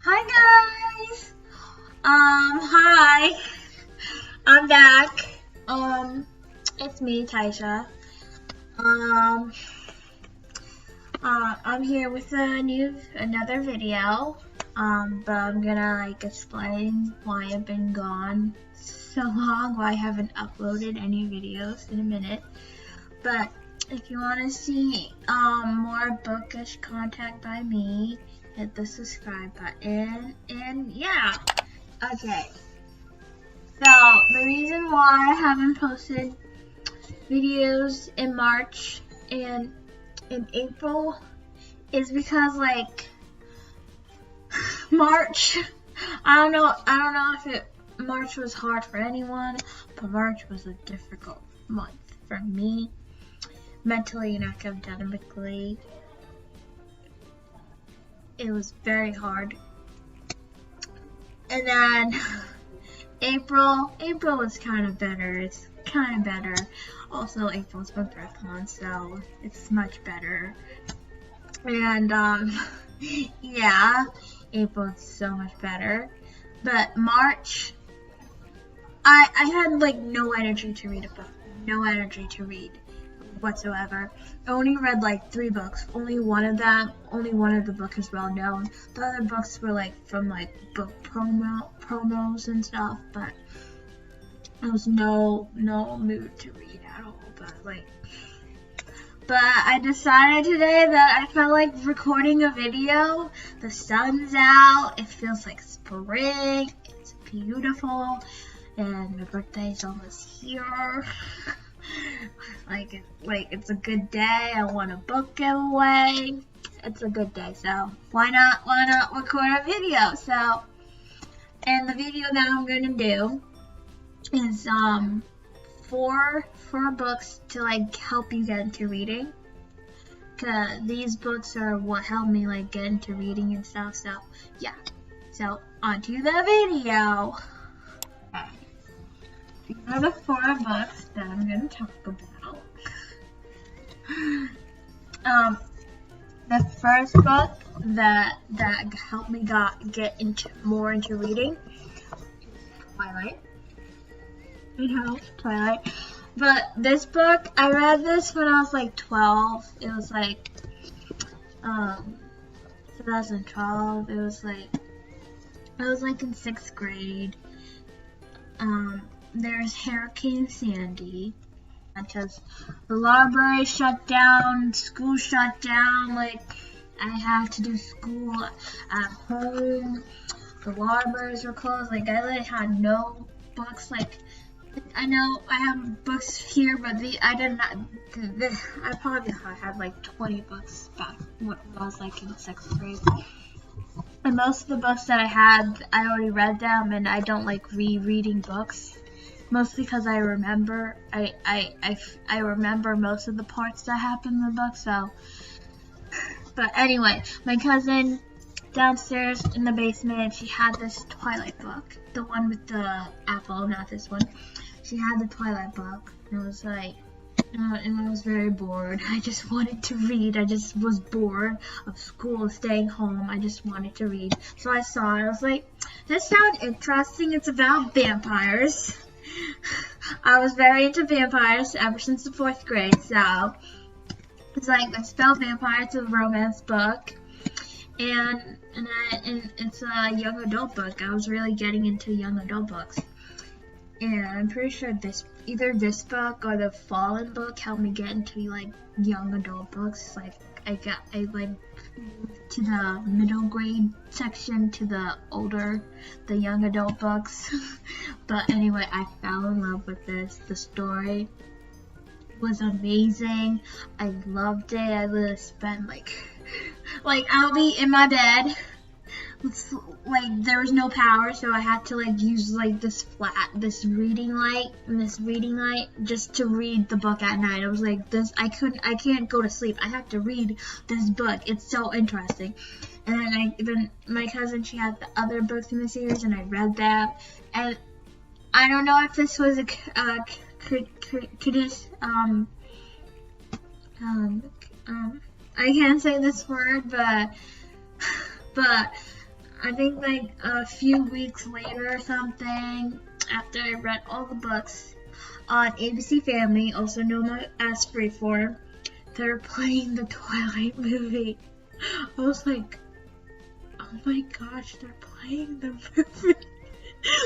Hi guys. Hi. I'm back. It's me, Taisha. Um, I'm here with another video. But I'm gonna explain why I've been gone so long, why I haven't uploaded any videos in a minute. But if you want to see more bookish content by me, hit the subscribe button, and yeah. Okay, so the reason why I haven't posted videos in March and in April is because March, I don't know if March was hard for anyone, but March was a difficult month for me, mentally and academically. It was very hard. And then April was kind of better. It's kind of better. Also, April's my birth month, so it's much better. And yeah, April is so much better. But March, I had no energy to read a book. No energy to read whatsoever. I only read 3 books. Only one of the books is well known. The other books were from book promos and stuff, but there was no mood to read at all. But I decided today that I felt like recording a video. The sun's out. It feels like spring. It's beautiful, and my birthday's almost here. It's a good day. I want a book giveaway. It's a good day, so why not record a video? So, and the video that I'm gonna do is four books to help you get into reading. Cause these books are what helped me get into reading and stuff. So yeah. So onto the video. These are the 4 books that I'm going to talk about. The first book that helped me get more into reading, Twilight. Twilight. But this book, I read this when I was 12. It was 2012. It was in 6th grade. There's Hurricane Sandy, because the library shut down, school shut down, I have to do school at home, the libraries were closed, I literally had no books, I know I have books here, but I probably had 20 books back when I was in 6th grade. And most of the books that I had, I already read them, and I don't like rereading books. Mostly because I remember, I remember most of the parts that happen in the book, so. But anyway, my cousin downstairs in the basement, she had this Twilight book. The one with the apple, not this one. She had the Twilight book, and it was and I was very bored. I just wanted to read. I just was bored of school, staying home. I just wanted to read. So I saw it. I was like, this sounds interesting. It's about vampires. I was very into vampires ever since the 4th grade, so it's let's spell vampire. It's a romance book, and it's a young adult book. I was really getting into young adult books, and I'm pretty sure either this book or the Fallen book helped me get into young adult books. I moved to the middle grade section to the young adult books. But anyway, I fell in love with this. The story was amazing. I loved it. I literally spent I'll be in my bed. There was no power, so I had to use this reading light just to read the book at night. I was I can't go to sleep. I have to read this book. It's so interesting. And then my cousin, she had the other books in the series, and I read them. And I don't know if this was I can't say this word, but I think like a few weeks later or something, after I read all the books on ABC Family, also known as Freeform, they're playing the Twilight movie. I was like, oh my gosh, they're playing the movie.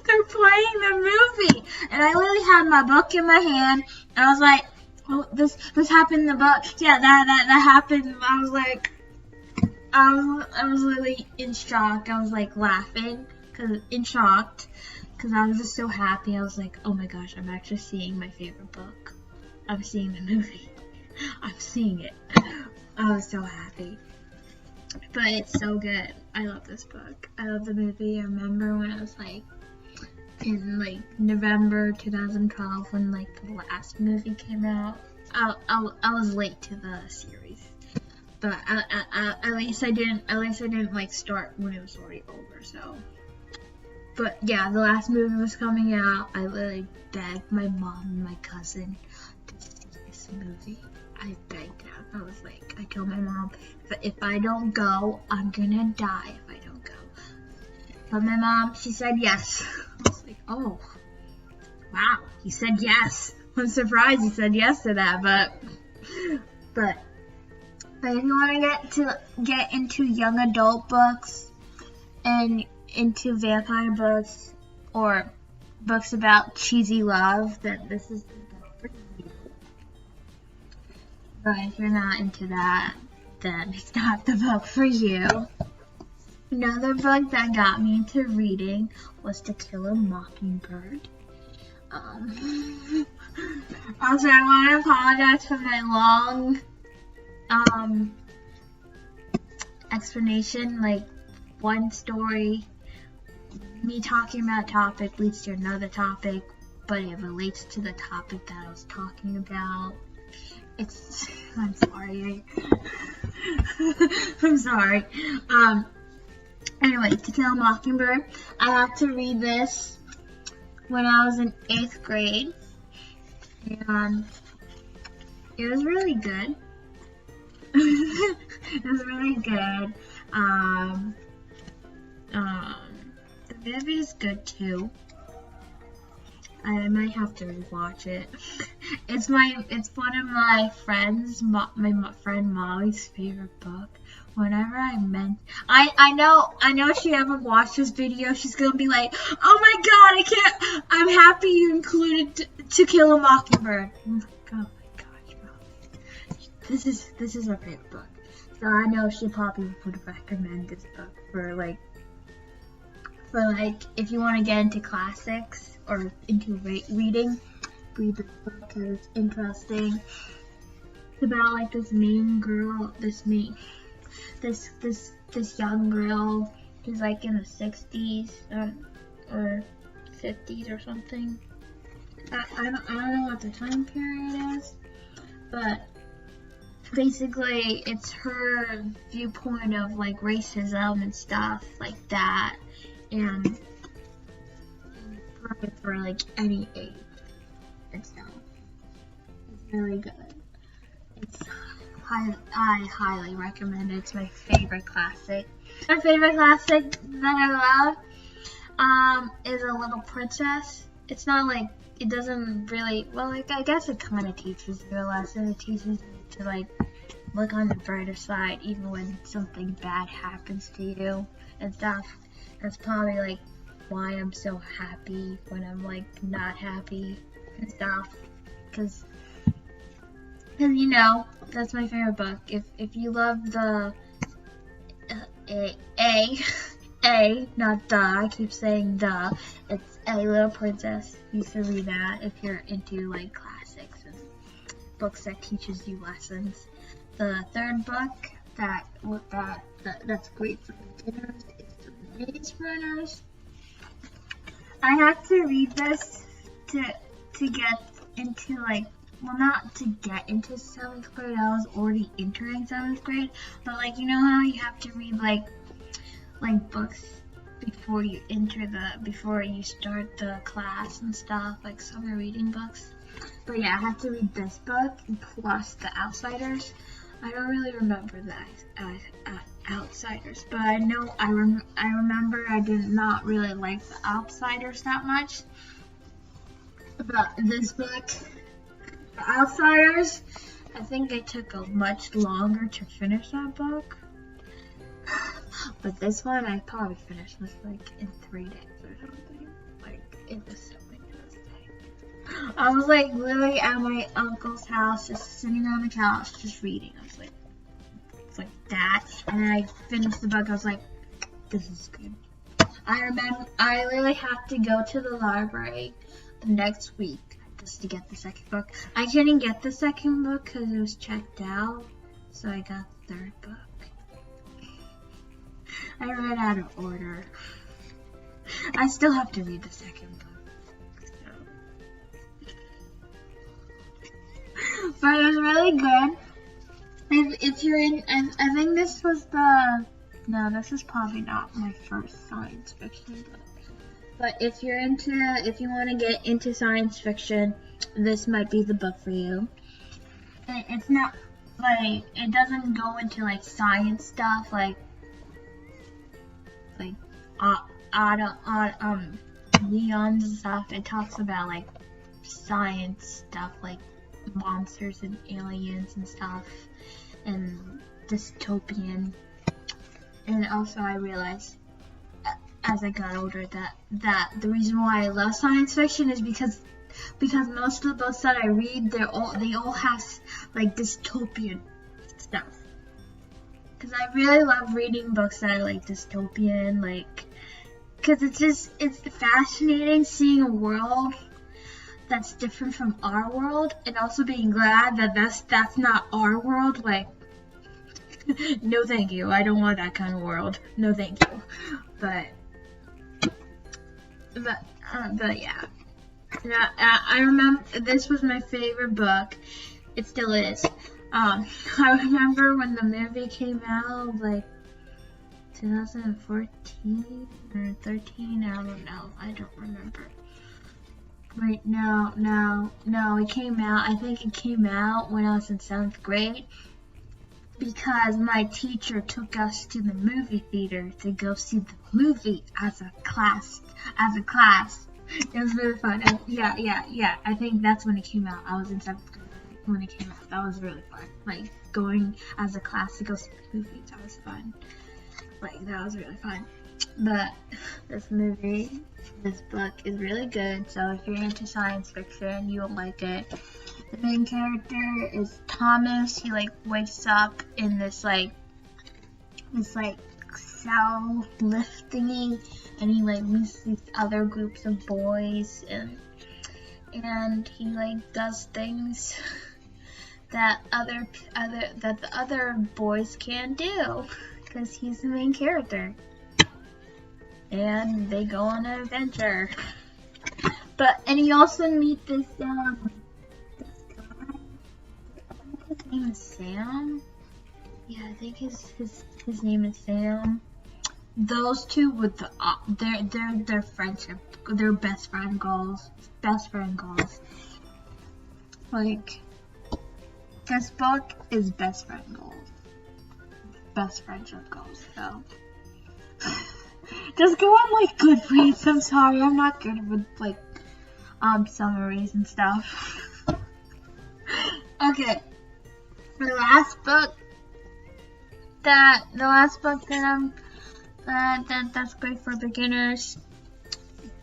They're playing the movie. And I literally had my book in my hand, and I was like, oh, this happened in the book. Yeah, that happened. I was like, I was literally in shock. I was like laughing, because I was just so happy. I was like, oh my gosh, I'm actually seeing my favorite book. I'm seeing the movie. I'm seeing it. I was so happy. But it's so good. I love this book. I love the movie. I remember when I was like in like November 2012 when like the last movie came out. I was late to the series, but at least I didn't like start when it was already over. So, but yeah, the last movie was coming out. I literally begged my mom and my cousin to see this movie. I begged them. I was like, I told my mom, if I don't go, I'm gonna die if I don't go. But my mom, she said yes. I was like, oh, wow, he said yes. I'm surprised he said yes to that, but if you want to get into young adult books and into vampire books or books about cheesy love, then this is the book for you. But if you're not into that, then it's not the book for you. Another book that got me into reading was To Kill a Mockingbird. Also, I want to apologize for my long explanation. Like, one story, me talking about a topic leads to another topic, but it relates to the topic that I was talking about. I'm sorry. I'm sorry. Anyway, To Kill a Mockingbird. I had to read this when I was in 8th grade, and it was really good. It was really good. The movie is good too. I might have to rewatch it. It's one of my friends, my friend Molly's favorite book. Whenever I know she haven't watched this video, she's gonna be like, oh my god, I can't, I'm happy you included To Kill a Mockingbird. Oh my gosh, Molly. This is her favorite book. So I know she probably would recommend this book for like, if you want to get into classics or into reading, read this book because it's interesting. It's about like this young girl who's like in the 60s or 50s or something. I don't know what the time period is, but basically it's her viewpoint of like racism and stuff like that, and perfect for like any age and stuff. It's really good. I highly recommend it. It's my favorite classic. My favorite classic that I love is A Little Princess. It's not like, it doesn't really, well, like, I guess it kind of teaches you a lesson. It teaches you to like look on the brighter side even when something bad happens to you and stuff. That's probably like why I'm so happy when I'm like not happy and stuff, because you know, that's my favorite book. If you love the not the, I keep saying the, it's A Little Princess. You should read that if you're into like classics and books that teaches you lessons. The third book that's great for beginners is The Maze Runners. I had to read this to get into like, well, not to get into 7th grade, I was already entering 7th grade, but like, you know how you have to read like books before you start the class and stuff, like summer reading books. But yeah, I had to read this book plus The Outsiders. I don't really remember that Outsiders, but I remember I did not really like The Outsiders that much. But this book, The Outsiders, I think it took a much longer to finish that book. But this one I probably finished this like in 3 days or something. Like it was so interesting. I was like literally at my uncle's house, just sitting on the couch, just reading. I was like, it's like that, and then I finished the book. I was like, this is good. I remember I literally had to go to the library the next week just to get the second book. I couldn't get the second book because it was checked out, so I got the third book. I read out of order. I still have to read the second book. So. But it was really good. If you're in, I think this was no, this is probably not my first science fiction book. But if you want to get into science fiction, this might be the book for you. It's not, like, it doesn't go into, like, science stuff, like neons and stuff. It talks about, like, science stuff, like monsters and aliens and stuff, and dystopian. And also I realized as I got older that the reason why I love science fiction is because most of the books that I read, they all have like dystopian stuff. Because I really love reading books that are like dystopian, like, because it's fascinating seeing a world that's different from our world, and also being glad that that's not our world. Like, no thank you, I don't want that kind of world. No thank you. But yeah. I remember this was my favorite book. It still is. I remember when the movie came out, like 2014 or 13. I don't know. I don't remember. Wait, no. It came out. I think it came out when I was in 7th grade. Because my teacher took us to the movie theater to go see the movie as a class. It was really fun. Yeah. I think that's when it came out. I was in 7th grade when it came out. That was really fun. Like, going as a class to go see the movies. That was fun. Like, that was really fun. But this book is really good. So if you're into science fiction, you'll like it. The main character is Thomas. He like wakes up in this cell lift thingy, and he like meets these other groups of boys, and he like does things that the other boys can't do, because he's the main character, and they go on an adventure. And you also meet this guy. His name is Sam. Yeah, I think his name is Sam. Those two with their friendship, their best friend goals. Like, this book is best friend goals, best friendship goals. So just go on like Goodreads. I'm sorry, I'm not good with like summaries and stuff. Okay. The last book that's great for beginners,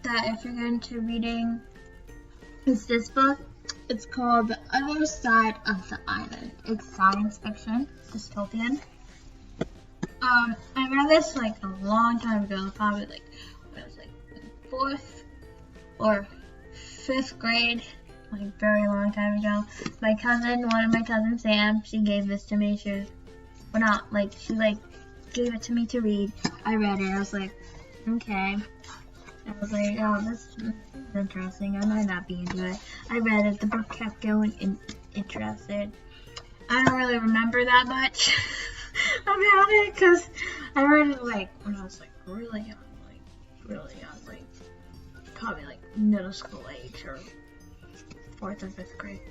that if you're into reading, is this book. It's called The Other Side of the Island. It's science fiction, dystopian. I read this like a long time ago, probably like when I was like in 4th or 5th grade. Like very long time ago. One of my cousins, Sam, she gave this to me. She gave it to me to read. I read it. I was like, okay. I was like, oh, this is interesting. I might not be into it. I read it. The book kept going interested. I don't really remember that much about it, because I read it like when I was like really young, like probably like middle school age or 4th or 5th grade.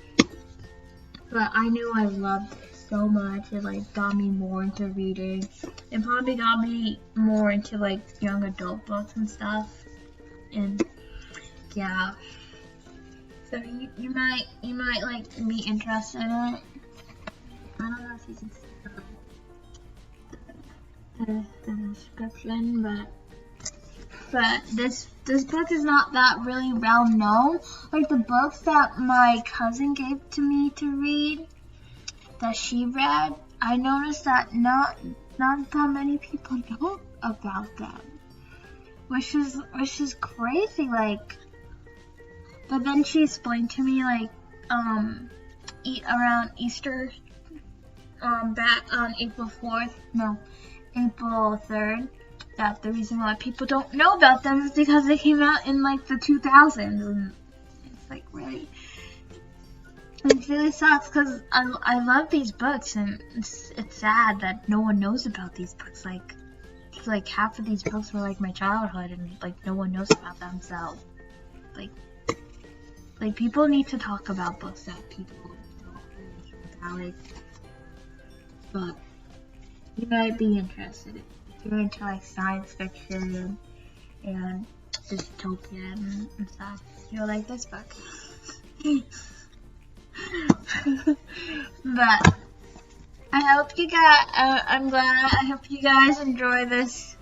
But I knew I loved it, so much. It like got me more into reading. It probably got me more into like young adult books and stuff. And yeah. So you might like be interested in it. I don't know if you can see the description, but this book is not that really well known. Like the books that my cousin gave to me to read, that she read, I noticed that not that many people know about them, which is crazy. Like, but then she explained to me like around Easter, back on April 3rd, that the reason why people don't know about them is because they came out in like the 2000s, and it's like really, it really sucks because I love these books, and it's sad that no one knows about these books. Like half of these books were like my childhood, and like no one knows about them. So like people need to talk about books that people don't really know about. Like, but you might be interested if you're into like science fiction and dystopian and stuff. You'll like this book. But I hope you guys. I hope you guys enjoy this.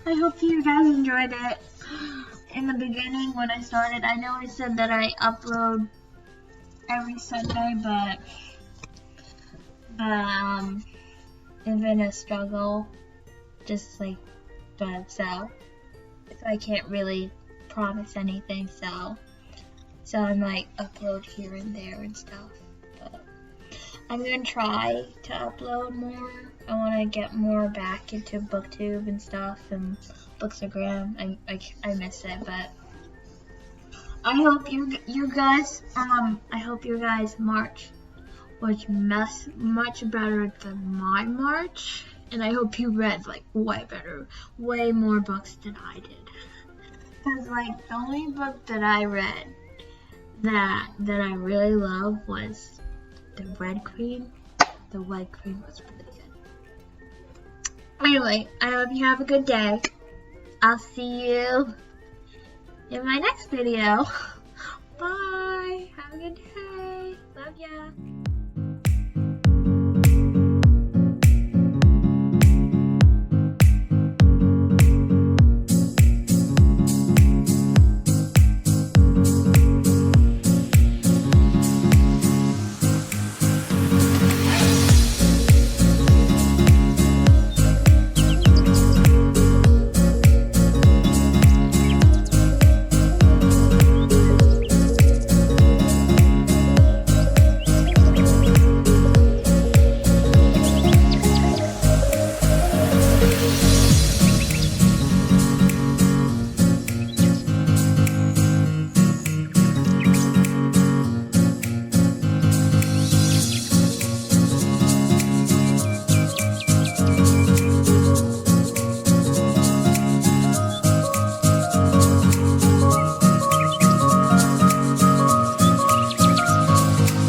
I hope you guys enjoyed it. In the beginning, when I started, I know I said that I upload every Sunday, but it's been a struggle, just like, but so I can't really promise anything, so I'm like upload here and there and stuff, but I'm gonna try to upload more. I want to get more back into booktube and stuff, and bookstagram. I miss it, but I hope you guys March was much better than my March, and I hope you read like way more books than I did. Cause like the only book that I read that I really love was The Red Queen. The White Queen was pretty good. Anyway, I hope you have a good day. I'll see you in my next video. Bye. Have a good day. Love ya.